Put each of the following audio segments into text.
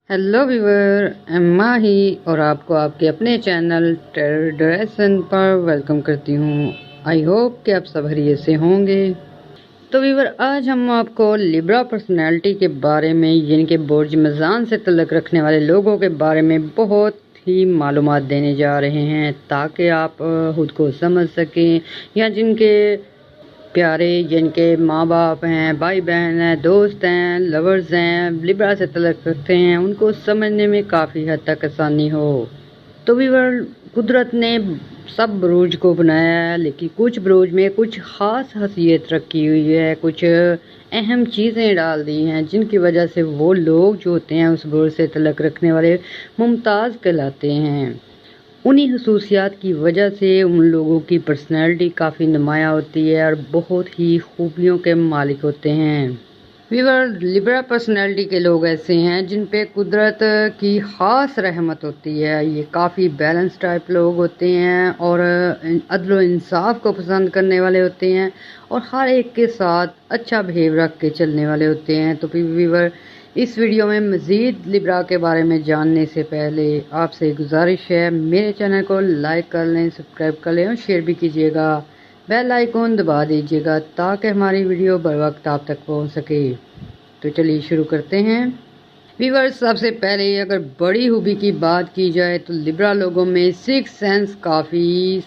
Hello viewer, Emma ही और आपको आपके अपने चैनल टेरडरेसन पर वेलकम करती हूँ। आई होप कि आप सब खैरियत से होंगे। तो व्यूवर, आज हम आपको लिब्रा पर्सनैलिटी के बारे में, यानी कि बुर्ज मिज़ान से तल्लुक़ रखने वाले लोगों के बारे में बहुत ही मालूमात देने जा रहे हैं, ताकि आप खुद को समझ सकें या जिनके प्यारे, जिनके माँ बाप हैं, भाई बहन हैं, दोस्त हैं, लवर्स हैं, लिब्रा से तल्लुक़ रखते हैं, उनको समझने में काफ़ी हद तक आसानी हो। तो व्यूअर, कुदरत ने सब बुरूज को बनाया है, लेकिन कुछ बुरूज में कुछ ख़ास खासियत रखी हुई है, कुछ अहम चीज़ें डाल दी हैं, जिनकी वजह से वो लोग जो होते हैं उस बुर्ज से तल्लुक़ रखने वाले मुमताज़ कहलाते हैं। उन्हीं खसूसियात की वजह से उन लोगों की पर्सनैलिटी काफ़ी नुमायाँ होती है और बहुत ही खूबियों के मालिक होते हैं। व्यूअर, लिब्रा पर्सनैलिटी के लोग ऐसे हैं जिन पे कुदरत की ख़ास रहमत होती है। ये काफ़ी बैलेंस टाइप लोग होते हैं और अदल व इंसाफ को पसंद करने वाले होते हैं और हर एक के साथ अच्छा बिहेव रख के चलने वाले होते हैं। तो व्यूअर, इस वीडियो में मज़ीद लिब्रा के बारे में जानने से पहले आपसे गुजारिश है, मेरे चैनल को लाइक कर लें, सब्सक्राइब कर लें और शेयर भी कीजिएगा। बेल आइकॉन दबा दीजिएगा ताकि हमारी वीडियो बर वक्त आप तक पहुंच सके। तो चलिए शुरू करते हैं। व्यूअर्स, सबसे पहले अगर बड़ी खूबी की बात की जाए तो लिब्रा लोगों में सिक्स सेंस काफ़ी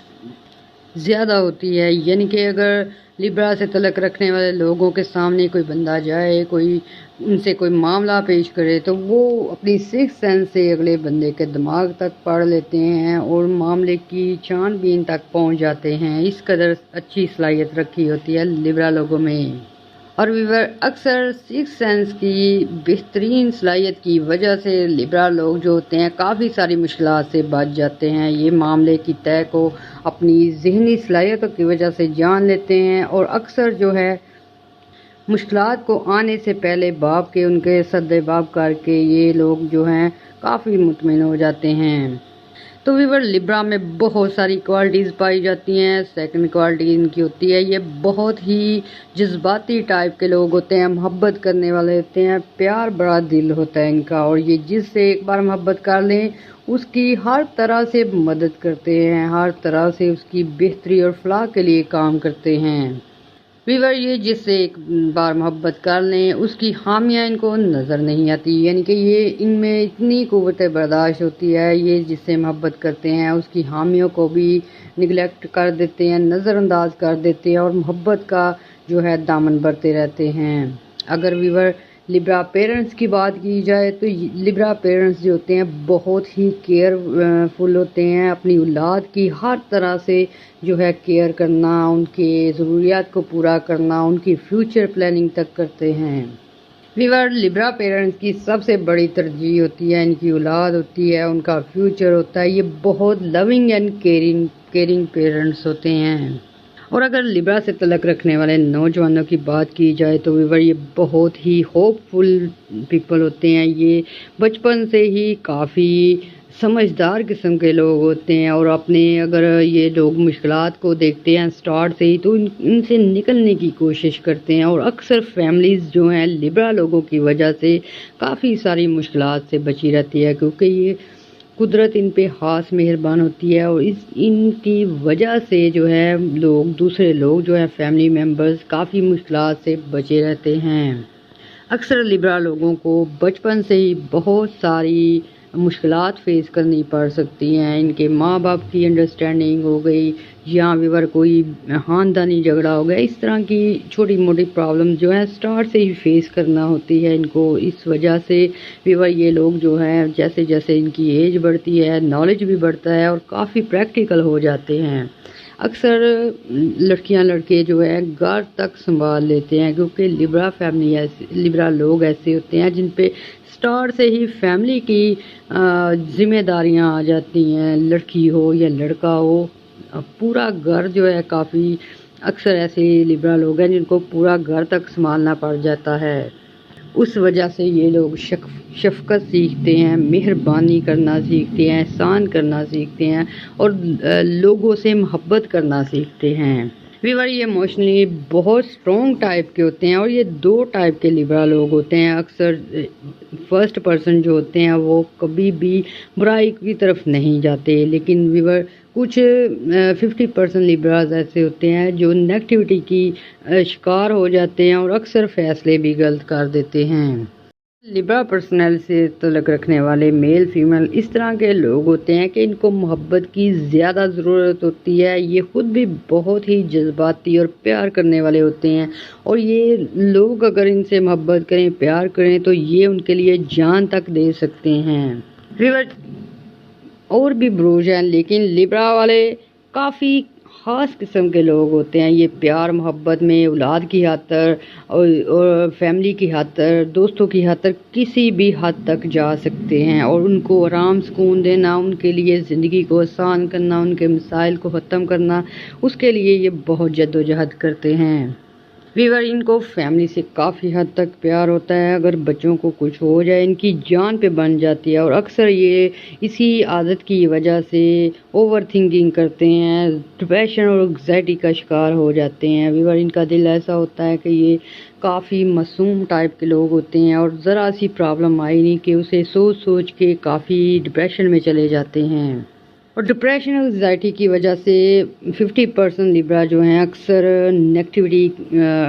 ज़्यादा होती है। यानी कि अगर लिब्रा से तल्लुक़ रखने वाले लोगों के सामने कोई बंदा जाए, कोई उनसे कोई मामला पेश करे, तो वो अपनी सिक्स सेंस से अगले बंदे के दिमाग तक पढ़ लेते हैं और मामले की छानबीन तक पहुंच जाते हैं। इस कदर अच्छी सलाहियत रखी होती है लिब्रा लोगों में। और व्यूअर, अक्सर सिक्स सेंस की बेहतरीन सलाहियत की वजह से लिब्रा लोग जो होते हैं काफ़ी सारी मुश्किलात से बच जाते हैं। ये मामले की तय को अपनी ज़हनी सलाहियतों की वजह से जान लेते हैं और अक्सर जो है मुश्किलात को आने से पहले बाप के उनके सद्देबाब करके ये लोग जो हैं काफ़ी मुतमिन हो जाते हैं। तो व्यूअर, लिब्रा में बहुत सारी क्वालिटीज़ पाई जाती हैं। सेकंड क्वालिटी इनकी होती है, ये बहुत ही जज्बाती टाइप के लोग होते हैं, मोहब्बत करने वाले होते हैं, प्यार बड़ा दिल होता है इनका और ये जिससे एक बार मोहब्बत कर लें उसकी हर तरह से मदद करते हैं, हर तरह से उसकी बेहतरी और फलाह के लिए काम करते हैं। व्यूअर, ये जिससे एक बार मोहब्बत कर लें उसकी खामियां इनको नज़र नहीं आती, यानी कि ये इनमें इतनी क़ुव्वत बर्दाश्त होती है, ये जिससे मोहब्बत करते हैं उसकी खामियों को भी निगलेक्ट कर देते हैं, नज़रअंदाज कर देते हैं और मोहब्बत का जो है दामन भरते रहते हैं। अगर व्यूअर लिब्रा पेरेंट्स की बात की जाए तो लिब्रा पेरेंट्स जो होते हैं बहुत ही केयरफुल होते हैं, अपनी औलाद की हर तरह से जो है केयर करना, उनके ज़रूरियात को पूरा करना, उनकी फ्यूचर प्लानिंग तक करते हैं। व्यूअर, लिब्रा पेरेंट्स की सबसे बड़ी तरजीह होती है इनकी औलाद होती है, उनका फ्यूचर होता है। ये बहुत लविंग एंड केयरिंग पेरेंट्स होते हैं। और अगर लिब्रा से तल्लुक़ रखने वाले नौजवानों की बात की जाए तो व्यूअर, ये बहुत ही होपफुल पीपल होते हैं। ये बचपन से ही काफ़ी समझदार किस्म के लोग होते हैं और अपने अगर ये लोग मुश्किलात को देखते हैं स्टार्ट से ही तो इनसे निकलने की कोशिश करते हैं और अक्सर फैमिलीज़ जो हैं लिब्रा लोगों की वजह से काफ़ी सारी मुश्किलात से बची रहती है, क्योंकि ये कुदरत इन पे ख़ास मेहरबान होती है और इनकी वजह से जो है दूसरे लोग जो है फैमिली मेम्बर्स काफ़ी मुश्किलात से बचे रहते हैं। अक्सर लिब्रा लोगों को बचपन से ही बहुत सारी मुश्किलात फेस करनी पड़ सकती हैं। इनके माँ बाप की अंडरस्टैंडिंग हो गई या व्यूअर कोई ख़ानदानी झगड़ा हो गया, इस तरह की छोटी मोटी प्रॉब्लम जो है स्टार्ट से ही फेस करना होती है इनको। इस वजह से व्यूअर ये लोग जो हैं जैसे जैसे इनकी एज बढ़ती है नॉलेज भी बढ़ता है और काफ़ी प्रैक्टिकल हो जाते हैं। अक्सर लड़कियां लड़के जो है घर तक संभाल लेते हैं, क्योंकि लिब्रा लोग ऐसे होते हैं जिन पे स्टार्ट से ही फैमिली की जिम्मेदारियां आ जाती हैं। लड़की हो या लड़का हो, पूरा घर जो है काफ़ी अक्सर ऐसे लिब्रा लोग हैं जिनको पूरा घर तक संभालना पड़ जाता है। उस वजह से ये लोग शफ़क़त सीखते हैं, मेहरबानी करना सीखते हैं, एहसान करना सीखते हैं और लोगों से मोहब्बत करना सीखते हैं। वीवर ये इमोशनली बहुत स्ट्रॉन्ग टाइप के होते हैं और ये दो टाइप के लिब्रा लोग होते हैं। अक्सर फर्स्ट पर्सन जो होते हैं वो कभी भी बुराई की तरफ नहीं जाते, लेकिन वीवर कुछ 50% लिब्राज ऐसे होते हैं जो नेगेटिविटी की शिकार हो जाते हैं और अक्सर फैसले भी गलत कर देते हैं। लिब्रा पर्सनैलिटी से तल्लुक़ रखने वाले मेल फीमेल इस तरह के लोग होते हैं कि इनको मोहब्बत की ज़्यादा ज़रूरत होती है। ये ख़ुद भी बहुत ही जज्बाती और प्यार करने वाले होते हैं और ये लोग अगर इनसे मोहब्बत करें, प्यार करें तो ये उनके लिए जान तक दे सकते हैं। रिवर और भी ब्रोज हैं, लेकिन लिब्रा वाले काफ़ी ख़ास किस्म के लोग होते हैं। ये प्यार मोहब्बत में औलाद की खातिर और फैमिली की खातिर, दोस्तों की खातिर किसी भी हद तक जा सकते हैं और उनको आराम सुकून देना, उनके लिए ज़िंदगी को आसान करना, उनके मसाइल को ख़त्म करना, उसके लिए ये बहुत जद्दोजहद करते हैं। वीवर इनको फैमिली से काफ़ी हद तक प्यार होता है। अगर बच्चों को कुछ हो जाए इनकी जान पे बन जाती है और अक्सर ये इसी आदत की वजह से ओवर थिंकिंग करते हैं, डिप्रेशन और एंग्जाइटी का शिकार हो जाते हैं। वीवर इनका दिल ऐसा होता है कि ये काफ़ी मासूम टाइप के लोग होते हैं और ज़रा सी प्रॉब्लम आई नहीं कि उसे सोच सोच के काफ़ी डिप्रेशन में चले जाते हैं। और डिप्रेशन और एंग्जाइटी की वजह से 50% लिब्रा जो हैं अक्सर नेगेटिविटी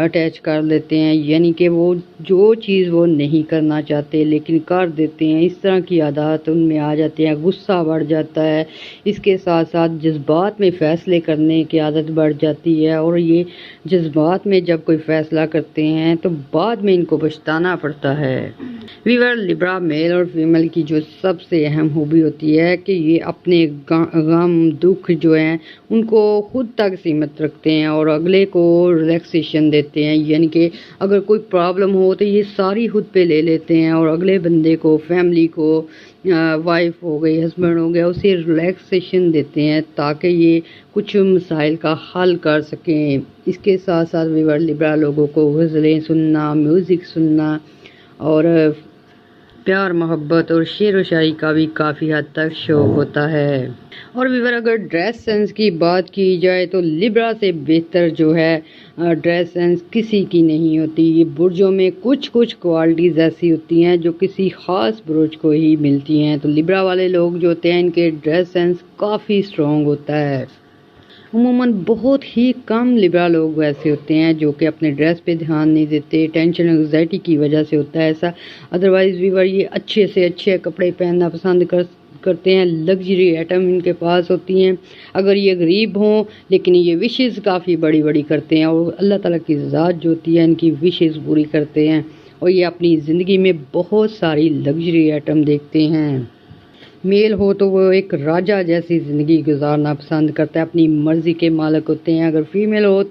अटैच कर लेते हैं, यानी कि वो जो चीज़ वो नहीं करना चाहते लेकिन कर देते हैं। इस तरह की आदत उनमें आ जाती है, गुस्सा बढ़ जाता है, इसके साथ साथ जज्बात में फ़ैसले करने की आदत बढ़ जाती है और ये जज्बात में जब कोई फ़ैसला करते हैं तो बाद में इनको पछताना पड़ता है। वीवर लिब्रा मेल और फीमेल की जो सबसे अहम खूबी होती है कि ये अपने गम दुख जो हैं उनको खुद तक सीमित रखते हैं और अगले को रिलैक्सेशन देते हैं, यानी कि अगर कोई प्रॉब्लम हो तो ये सारी खुद पे ले लेते हैं और अगले बंदे को, फैमिली को, वाइफ हो गई, हस्बैंड हो गया, उसे रिलैक्सेशन देते हैं ताकि ये कुछ मसाइल का हल कर सकें। इसके साथ साथ वीवर लिब्रा लोगों को गज़लें सुनना, म्यूज़िक सुनना और प्यार मोहब्बत और शेर व शायरी का भी काफ़ी हद तक शौक़ होता है। और वीवर अगर ड्रेस सेंस की बात की जाए तो लिब्रा से बेहतर जो है ड्रेस सेंस किसी की नहीं होती। ये बुर्जों में कुछ कुछ क्वालिटीज़ ऐसी होती हैं जो किसी ख़ास बुर्ज को ही मिलती हैं। तो लिब्रा वाले लोग जो होते हैं इनके ड्रेस सेंस काफ़ी स्ट्रॉन्ग होता है। उमूमन बहुत ही कम लिब्रा लोग वैसे होते हैं जो कि अपने ड्रेस पे ध्यान नहीं देते, टेंशन एंग्जाइटी की वजह से होता है ऐसा। अदरवाइज़ वीवर ये अच्छे से अच्छे कपड़े पहनना पसंद करते हैं, लग्जरी आइटम इनके पास होती हैं। अगर ये गरीब हों लेकिन ये विशेज़ काफ़ी बड़ी बड़ी करते हैं और अल्लाह ताला की ज़ात जो होती है इनकी विशेज़ पूरी करते हैं और ये अपनी ज़िंदगी में बहुत सारी लग्जरी आइटम देखते हैं। मेल हो तो वो एक राजा जैसी ज़िंदगी गुजारना पसंद करता है, अपनी मर्ज़ी के मालिक होते हैं। अगर फीमेल हो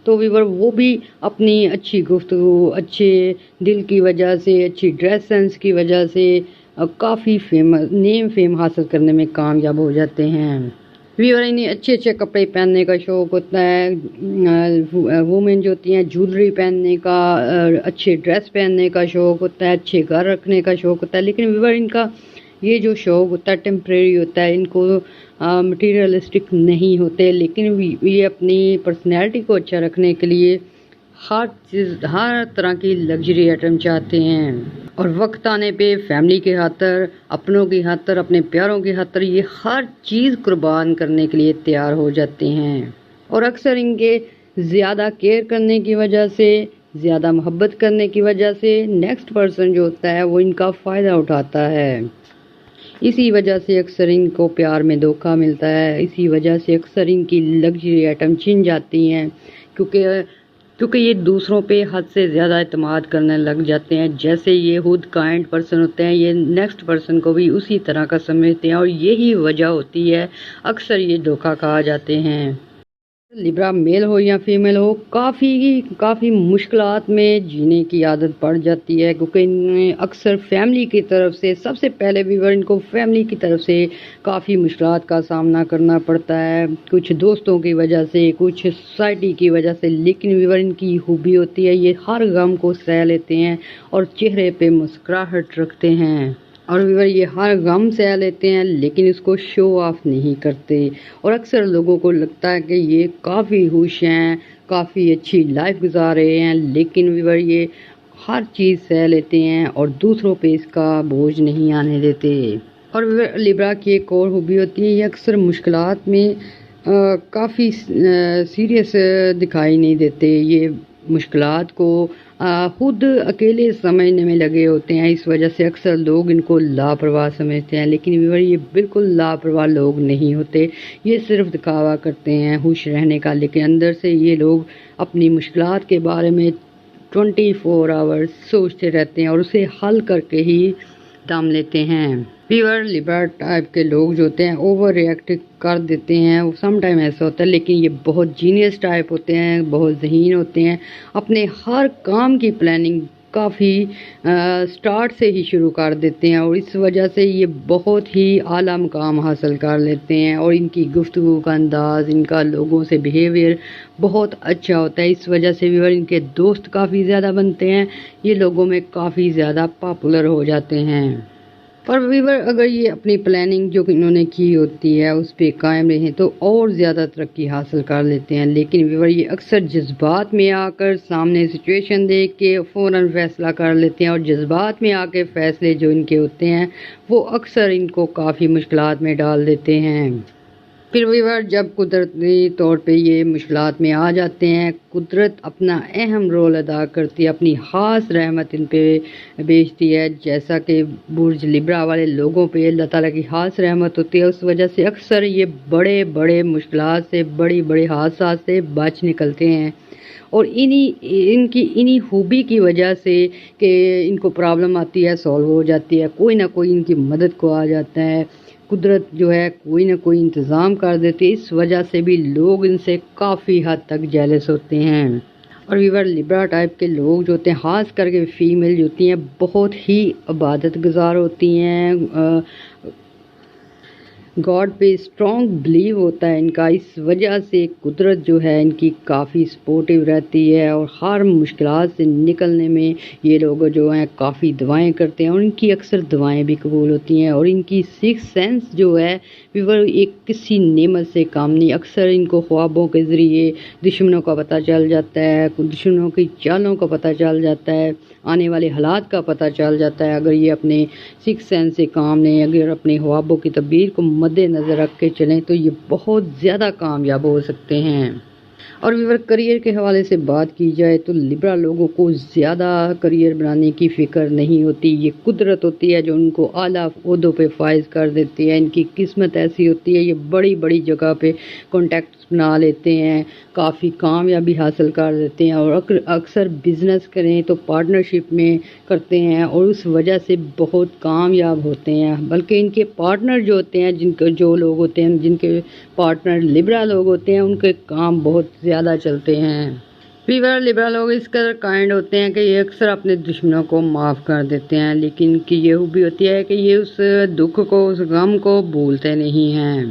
तो वीवर वो भी अपनी अच्छी गुफ्तगू, अच्छे दिल की वजह से, अच्छी ड्रेस सेंस की वजह से काफ़ी फेम हासिल करने में कामयाब हो जाते हैं। वीवर इन्हें अच्छे अच्छे कपड़े पहनने का शौक़ होता है। वुमेन जो होती हैं ज्वेलरी पहनने का, अच्छे ड्रेस पहनने का शौक़ होता है, अच्छे घर रखने का शौक़ होता है। लेकिन वीवर इनका ये जो शौक़ होता है टेम्परेरी होता है, इनको मटीरियलिस्टिक नहीं होते, लेकिन ये अपनी पर्सनैलिटी को अच्छा रखने के लिए हर चीज़, हर तरह की लग्जरी आइटम चाहते हैं और वक्त आने पे फैमिली के खातिर, अपनों की खातिर, अपने प्यारों की खातिर ये हर चीज़ कुर्बान करने के लिए तैयार हो जाते हैं। और अक्सर इनके ज़्यादा केयर करने की वजह से, ज़्यादा मोहब्बत करने की वजह से नेक्स्ट पर्सन जो होता है वो इनका फ़ायदा उठाता है। इसी वजह से अक्सर इनको प्यार में धोखा मिलता है, इसी वजह से अक्सर इनकी लग्जरी आइटम छिन जाती हैं क्योंकि ये दूसरों पे हद से ज़्यादा एतमाद करने लग जाते हैं। जैसे ये खुद काइंड पर्सन होते हैं, ये नेक्स्ट पर्सन को भी उसी तरह का समझते हैं और यही वजह होती है अक्सर ये धोखा खा जाते हैं। लिब्रा मेल हो या फीमेल हो, काफ़ी मुश्किलात में जीने की आदत पड़ जाती है क्योंकि इनमें अक्सर फैमिली की तरफ से, सबसे पहले वीवर इनको फैमिली की तरफ से काफ़ी मुश्किलात का सामना करना पड़ता है, कुछ दोस्तों की वजह से, कुछ सोसाइटी की वजह से। लेकिन वीवर इनकी खूबी होती है ये हर गम को सह लेते हैं और चेहरे पे मुस्कुराहट रखते हैं। और वीवर ये हर गम सह लेते हैं लेकिन इसको शो ऑफ नहीं करते और अक्सर लोगों को लगता है कि ये काफ़ी खुश हैं, کافی اچھی لائف گزار رہے ہیں، لیکن ویور یہ ہر چیز سہ لیتے ہیں اور دوسروں پہ اس کا بوجھ نہیں آنے دیتے۔ اور لیبرا کی ایک اور خوبی ہوتی ہے، یہ اکثر مشکلات میں کافی سیریس دکھائی نہیں دیتے، یہ مشکلات کو خود اکیلے سمجھنے میں لگے ہوتے ہیں، اس وجہ سے اکثر لوگ ان کو لاپرواہ سمجھتے ہیں، لیکن ویور یہ بالکل لاپرواہ لوگ نہیں ہوتے، یہ صرف دکھاوا کرتے ہیں خوش رہنے کا، لیکن اندر سے یہ لوگ اپنی مشکلات کے بارے میں 24 آورز سوچتے رہتے ہیں اور اسے حل کر کے ہی دم لیتے ہیں۔ پیور لیبرا ٹائپ کے لوگ جو ہوتے ہیں اوور ریئیکٹ کر دیتے ہیں، سم ٹائم ایسا ہوتا ہے، لیکن یہ بہت جینیس ٹائپ ہوتے ہیں، بہت ذہین ہوتے ہیں، اپنے ہر کام کی پلاننگ کافی سٹارٹ سے ہی شروع کر دیتے ہیں اور اس وجہ سے یہ بہت ہی اعلیٰ مقام حاصل کر لیتے ہیں اور ان کی گفتگو کا انداز، ان کا لوگوں سے بیہیویئر بہت اچھا ہوتا ہے، اس وجہ سے بھی ان کے دوست کافی زیادہ بنتے ہیں، یہ لوگوں میں کافی زیادہ پاپولر ہو جاتے ہیں۔ پر ویور اگر یہ اپنی پلاننگ جو انہوں نے کی ہوتی ہے اس پہ قائم رہیں تو اور زیادہ ترقی حاصل کر لیتے ہیں، لیکن ویور یہ اکثر جذبات میں آ کر سامنے سچویشن دیکھ کے فوراً فیصلہ کر لیتے ہیں اور جذبات میں آ کے فیصلے جو ان کے ہوتے ہیں وہ اکثر ان کو کافی مشکلات میں ڈال دیتے ہیں۔ پھر ویور جب قدرتی طور پہ یہ مشکلات میں آ جاتے ہیں، قدرت اپنا اہم رول ادا کرتی ہے، اپنی خاص رحمت ان پہ بھیجتی ہے، جیسا کہ برج لیبرا والے لوگوں پہ اللہ تعالیٰ کی خاص رحمت ہوتی ہے، اس وجہ سے اکثر یہ بڑے بڑے مشکلات سے، بڑی بڑے حادثات سے بچ نکلتے ہیں اور ان کی انہی خوبی کی وجہ سے کہ ان کو پرابلم آتی ہے سولو ہو جاتی ہے، کوئی نہ کوئی ان کی مدد کو آ جاتا ہے، قدرت جو ہے کوئی نہ کوئی انتظام کر دیتی ہے، اس وجہ سے بھی لوگ ان سے کافی حد تک جیلس ہوتے ہیں۔ اور ویور لیبرا ٹائپ کے لوگ جو ہوتے ہیں، خاص کر کے فیمیل جو ہوتی ہیں، بہت ہی عبادت گزار ہوتی ہیں، گاڈ پہ اسٹرانگ بلیو ہوتا ہے ان کا، اس وجہ سے قدرت جو ہے ان کی کافی سپورٹیو رہتی ہے اور ہر مشکلات سے نکلنے میں یہ لوگ جو ہیں کافی دعائیں کرتے ہیں اور ان کی اکثر دعائیں بھی قبول ہوتی ہیں اور ان کی سکس سینس جو ہے وہ ایک کسی نعمت سے کام نہیں، اکثر ان کو خوابوں کے ذریعے دشمنوں کا پتہ چل جاتا ہے، دشمنوں کی چالوں کا پتہ چل جاتا ہے، آنے والے حالات کا پتہ چل جاتا ہے، اگر یہ اپنے سکس سینس سے کام لیں، اگر اپنے خوابوں کی تعبیر کو مد نظر رکھ کے چلیں تو یہ بہت زیادہ کامیاب ہو سکتے ہیں۔ اور ویور کریئر کے حوالے سے بات کی جائے تو لیبرا لوگوں کو زیادہ کریئر بنانے کی فکر نہیں ہوتی، یہ قدرت ہوتی ہے جو ان کو اعلیٰ عہدوں پہ فائز کر دیتی ہے، ان کی قسمت ایسی ہوتی ہے، یہ بڑی بڑی جگہ پہ کانٹیکٹس بنا لیتے ہیں، کافی کامیابی حاصل کر دیتے ہیں اور اکثر بزنس کریں تو پارٹنرشپ میں کرتے ہیں اور اس وجہ سے بہت کامیاب ہوتے ہیں، بلکہ ان کے پارٹنر جو ہوتے ہیں، جو لوگ ہوتے ہیں جن کے پارٹنر لیبرا لوگ ہوتے ہیں، ان کے کام بہت زیادہ چلتے ہیں۔ ویور لیبرا لوگ اس قدر کائنڈ ہوتے ہیں کہ یہ اکثر اپنے دشمنوں کو معاف کر دیتے ہیں، لیکن ان کی یہ خوبی ہوتی ہے کہ یہ اس دکھ کو، اس غم کو بھولتے نہیں ہیں۔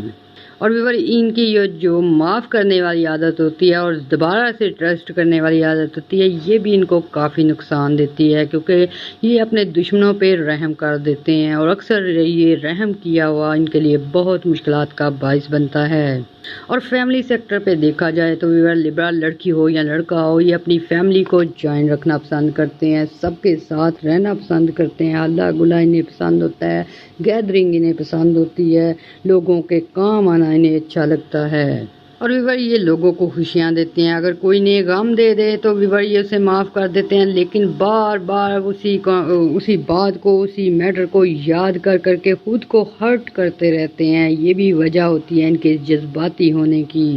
اور ویور ان کی جو معاف کرنے والی عادت ہوتی ہے اور دوبارہ سے ٹرسٹ کرنے والی عادت ہوتی ہے، یہ بھی ان کو کافی نقصان دیتی ہے، کیونکہ یہ اپنے دشمنوں پہ رحم کر دیتے ہیں اور اکثر یہ رحم کیا ہوا ان کے لیے بہت مشکلات کا باعث بنتا ہے۔ اور فیملی سیکٹر پہ دیکھا جائے تو ویور لیبرا لڑکی ہو یا لڑکا ہو، یہ اپنی فیملی کو جوائن رکھنا پسند کرتے ہیں، سب کے ساتھ رہنا پسند کرتے ہیں، ہلا گلا انہیں پسند ہوتا ہے، گیدرنگ انہیں پسند ہوتی ہے، لوگوں کے کام آنا انہیں اچھا لگتا ہے۔ اور ویور یہ لوگوں کو خوشیاں دیتے ہیں، اگر کوئی انہیں غم دے دے تو ویور یہ اسے معاف کر دیتے ہیں، لیکن بار بار اسی بات کو، اسی میٹر کو یاد کر کر کے خود کو ہرٹ کرتے رہتے ہیں، یہ بھی وجہ ہوتی ہے ان کے جذباتی ہونے کی۔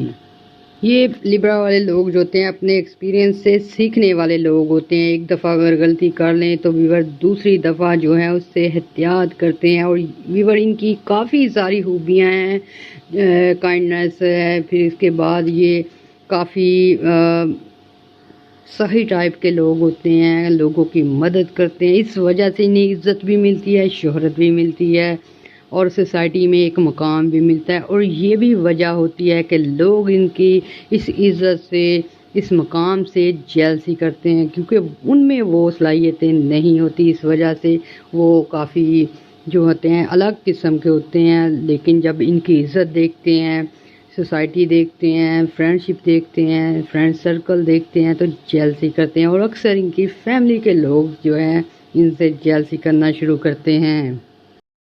یہ لیبرا والے لوگ جو ہوتے ہیں اپنے ایکسپیرینس سے سیکھنے والے لوگ ہوتے ہیں، ایک دفعہ اگر غلطی کر لیں تو ویور دوسری دفعہ جو ہے اس سے احتیاط کرتے ہیں اور ویور ان کی کافی ساری خوبیاں ہیں، کائنڈنیس ہے، پھر اس کے بعد یہ کافی صحیح ٹائپ کے لوگ ہوتے ہیں، لوگوں کی مدد کرتے ہیں، اس وجہ سے انہیں عزت بھی ملتی ہے، شہرت بھی ملتی ہے اور سوسائٹی میں ایک مقام بھی ملتا ہے، اور یہ بھی وجہ ہوتی ہے کہ لوگ ان کی اس عزت سے، اس مقام سے جیلسی کرتے ہیں، کیونکہ ان میں وہ صلاحیتیں نہیں ہوتی، اس وجہ سے وہ کافی جو ہوتے ہیں الگ قسم کے ہوتے ہیں، لیکن جب ان کی عزت دیکھتے ہیں، سوسائٹی دیکھتے ہیں، فرینڈ شپ دیکھتے ہیں، فرینڈ سرکل دیکھتے ہیں تو جیلسی کرتے ہیں، اور اکثر ان کی فیملی کے لوگ جو ہیں ان سے جیلسی کرنا شروع کرتے ہیں۔